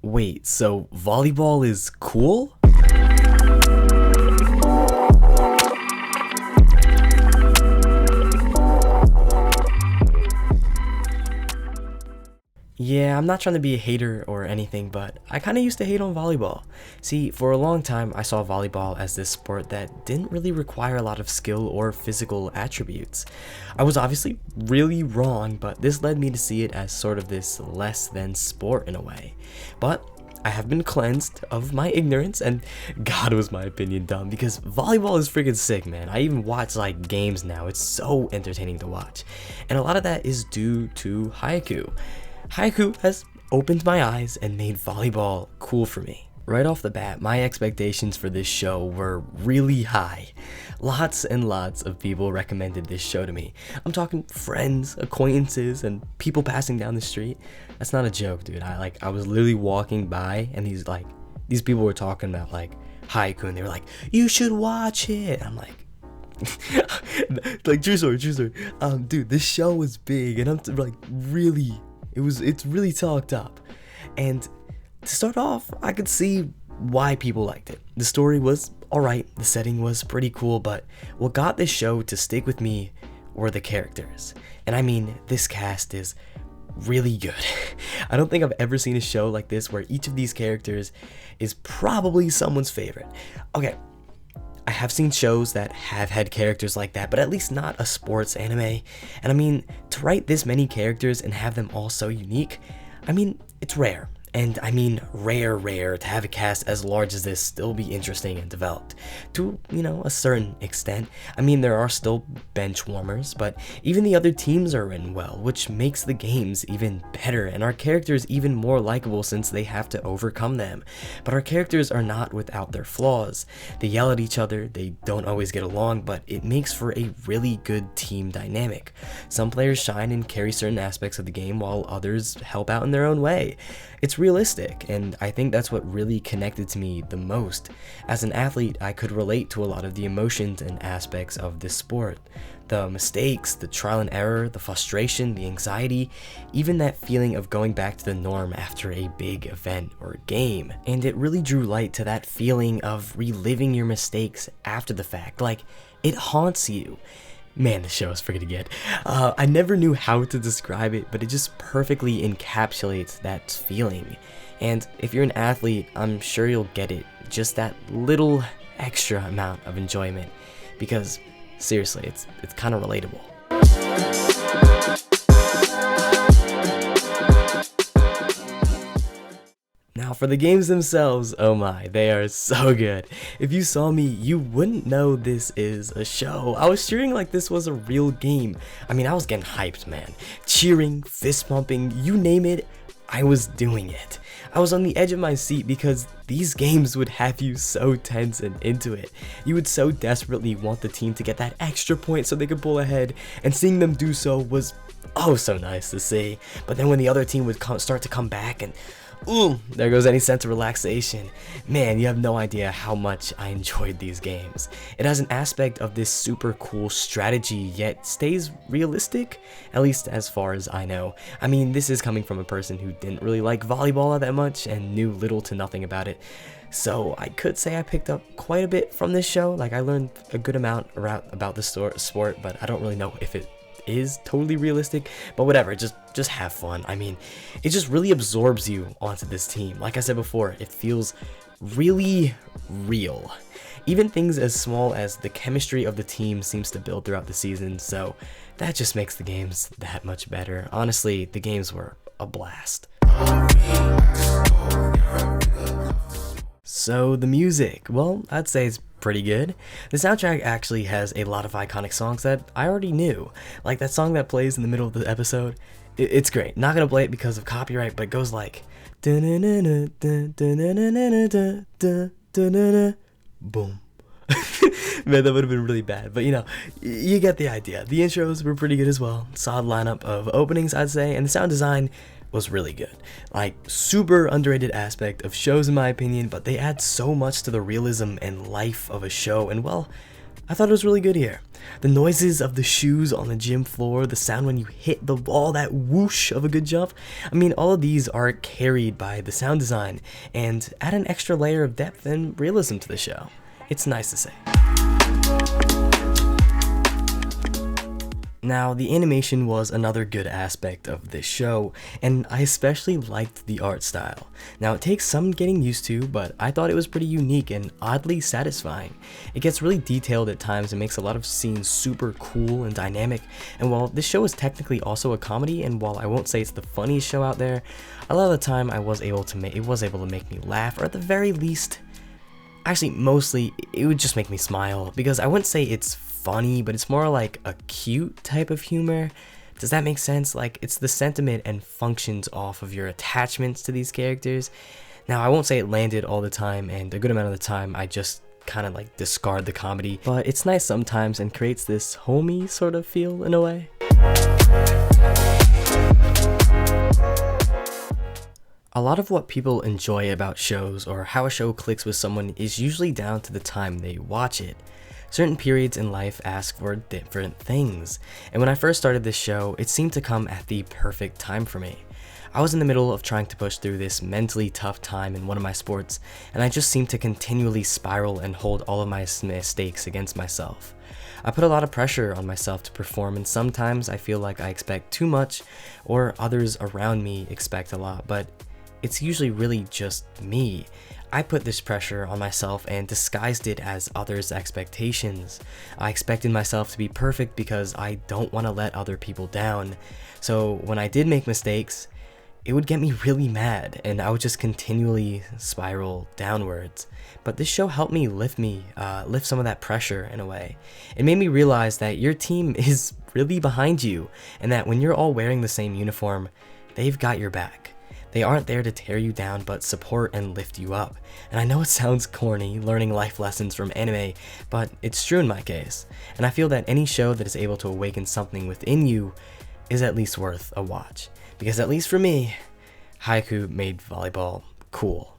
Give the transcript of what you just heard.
Wait, so volleyball is cool? Yeah, I'm not trying to be a hater or anything, but I kind of used to hate on volleyball. See, for a long time, I saw volleyball as this sport that didn't really require a lot of skill or physical attributes. I was obviously really wrong, but this led me to see it as sort of this less than sport in a way. But I have been cleansed of my ignorance, and God, was my opinion dumb, because volleyball is freaking sick, man. I even watch like games now. It's so entertaining to watch. And a lot of that is due to Haikyuu. Haikyuu has opened my eyes and made volleyball cool for me. Right off the bat, my expectations for this show were really high. Lots and lots of people recommended this show to me. I'm talking friends, acquaintances, and people passing down the street. That's not a joke, dude. I was literally walking by, and these people were talking about like Haikyuu, and they were like, "You should watch it." I'm like, like true story. Dude, this show was big, and I'm like really. It's really talked up. And to start off, I could see why people liked it. The story was alright, the setting was pretty cool, but what got this show to stick with me were the characters. And I mean, this cast is really good. I don't think I've ever seen a show like this where each of these characters is probably someone's favorite. Okay, I have seen shows that have had characters like that, but at least not a sports anime. And I mean, to write this many characters and have them all so unique, I mean, it's rare. And I mean rare to have a cast as large as this still be interesting and developed. To, a certain extent. I mean, there are still bench warmers, but even the other teams are written well, which makes the games even better and our characters even more likable since they have to overcome them. But our characters are not without their flaws. They yell at each other, they don't always get along, but it makes for a really good team dynamic. Some players shine and carry certain aspects of the game while others help out in their own way. It's realistic, and I think that's what really connected to me the most. As an athlete, I could relate to a lot of the emotions and aspects of this sport. The mistakes, the trial and error, the frustration, the anxiety, even that feeling of going back to the norm after a big event or game. And it really drew light to that feeling of reliving your mistakes after the fact, like it haunts you. Man, the show is freaking good. I never knew how to describe it, but it just perfectly encapsulates that feeling. And if you're an athlete, I'm sure you'll get it. Just that little extra amount of enjoyment. Because, seriously, it's kind of relatable. Now for the games themselves, oh my, they are so good. If you saw me, you wouldn't know this is a show. I was cheering like this was a real game. I mean, I was getting hyped, man. Cheering, fist pumping, you name it, I was doing it. I was on the edge of my seat because these games would have you so tense and into it. You would so desperately want the team to get that extra point so they could pull ahead, and seeing them do so was oh so nice to see. But then when the other team would start to come back, and ooh, there goes any sense of relaxation. Man, you have no idea how much I enjoyed these games. It has an aspect of this super cool strategy, yet stays realistic, at least as far as I know. I mean, this is coming from a person who didn't really like volleyball all that much and knew little to nothing about it. So I could say I picked up quite a bit from this show. Like, I learned a good amount about the sport, but I don't really know if it is totally realistic, but whatever, just have fun. I mean, it just really absorbs you onto this team. Like I said before, it feels really real. Even things as small as the chemistry of the team seems to build throughout the season, so that just makes the games that much better. Honestly, the games were a blast. So the music, well, I'd say it's pretty good. The soundtrack actually has a lot of iconic songs that I already knew. Like that song that plays in the middle of the episode. It's great. Not gonna play it because of copyright, but it goes like boom. Man, that would have been really bad, but you get the idea. The intros were pretty good as well. Solid lineup of openings, I'd say, and the sound design was really good. Like, super underrated aspect of shows in my opinion, but they add so much to the realism and life of a show, and well, I thought it was really good here. The noises of the shoes on the gym floor, the sound when you hit the ball, that whoosh of a good jump. I mean, all of these are carried by the sound design and add an extra layer of depth and realism to the show. It's nice to say. Now, the animation was another good aspect of this show, and I especially liked the art style. Now, it takes some getting used to, but I thought it was pretty unique and oddly satisfying. It gets really detailed at times and makes a lot of scenes super cool and dynamic, and while this show is technically also a comedy, and while I won't say it's the funniest show out there, a lot of the time it was able to make me laugh, or at the very least, actually mostly, it would just make me smile, because I wouldn't say it's funny, but it's more like a cute type of humor. Does that make sense? Like, it's the sentiment and functions off of your attachments to these characters. Now, I won't say it landed all the time, and a good amount of the time I just kind of like discard the comedy, but it's nice sometimes and creates this homey sort of feel in a way. A lot of what people enjoy about shows or how a show clicks with someone is usually down to the time they watch it. Certain periods in life ask for different things, and when I first started this show, it seemed to come at the perfect time for me. I was in the middle of trying to push through this mentally tough time in one of my sports, and I just seemed to continually spiral and hold all of my mistakes against myself. I put a lot of pressure on myself to perform, and sometimes I feel like I expect too much, or others around me expect a lot, but it's usually really just me. I put this pressure on myself and disguised it as others' expectations. I expected myself to be perfect because I don't want to let other people down. So when I did make mistakes, it would get me really mad and I would just continually spiral downwards. But this show helped me lift some of that pressure in a way. It made me realize that your team is really behind you and that when you're all wearing the same uniform, they've got your back. They aren't there to tear you down, but support and lift you up. And I know it sounds corny, learning life lessons from anime, but it's true in my case. And I feel that any show that is able to awaken something within you is at least worth a watch. Because at least for me, Haikyuu made volleyball cool.